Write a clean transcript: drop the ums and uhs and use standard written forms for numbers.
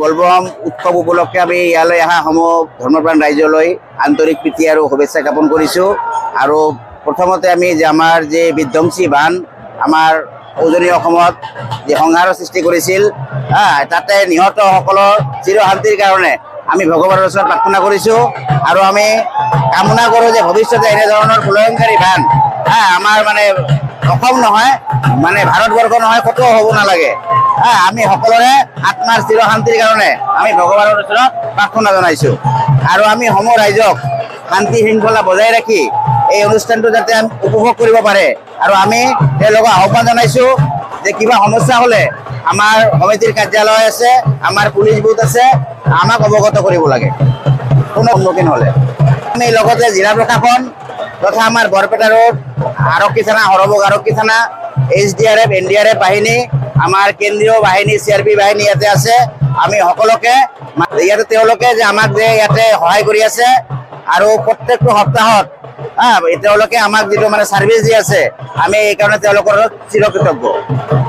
বলবম উৎসৱ উপলক্ষে আমি ইয়ালৈ অহা সমূহ ধৰ্মপ্ৰাণ ৰাইজলৈ আন্তৰিক প্ৰীতি আৰু শুভেচ্ছা জ্ঞাপন কৰিছোঁ। আৰু প্ৰথমতে আমি যে আমাৰ যে বিধ্বংসী বান আমাৰ উজনি অসমত যে সংহাৰৰ সৃষ্টি কৰিছিল, তাতে নিহতসকলৰ চিৰশান্তিৰ কাৰণে আমি ভগৱানৰ ওচৰত প্ৰাৰ্থনা কৰিছোঁ। আৰু আমি কামনা কৰোঁ যে ভৱিষ্যতে এনেধৰণৰ প্ৰলয়ংকাৰী বান আমাৰ মানে অসম নহয়, মানে ভাৰতবৰ্ষ নহয়, ক'তো হ'ব নালাগে। আমি সকলোৰে আত্মাৰ চিৰশান্তিৰ কাৰণে আমি ভগৱানৰ ওচৰত প্ৰাৰ্থনা জনাইছোঁ। আৰু আমি সমূহ ৰাইজক শান্তি শৃংখলা বজাই ৰাখি এই অনুষ্ঠানটো যাতে উপভোগ কৰিব পাৰে, আৰু আমি তেওঁলোকক আহ্বান জনাইছোঁ যে কিবা সমস্যা হ'লে আমাৰ সমিতিৰ কাৰ্যালয় আছে, আমাৰ পুলিচ বুথ আছে, আমাক অৱগত কৰিব লাগে কোনো সন্মুখীন হ'লে। আমি লগতে জিলা প্ৰশাসন তথা আমাৰ বৰপেটা ৰোড আৰক্ষী থানা, হৰবগ আৰক্ষী থানা, SDRF NDRF বাহিনী, আমাৰ কেন্দ্ৰীয় বাহিনী CRP বাহিনী ইয়াতে আছে। আমি সকলোকে ইয়াতে তেওঁলোকে যে আমাক যে ইয়াতে সহায় কৰি আছে, আৰু প্ৰত্যেকটো সপ্তাহত তেওঁলোকে আমাক যিটো মানে ছাৰ্ভিচ দি আছে, আমি এইকাৰণে তেওঁলোকৰ চিৰকৃতজ্ঞ।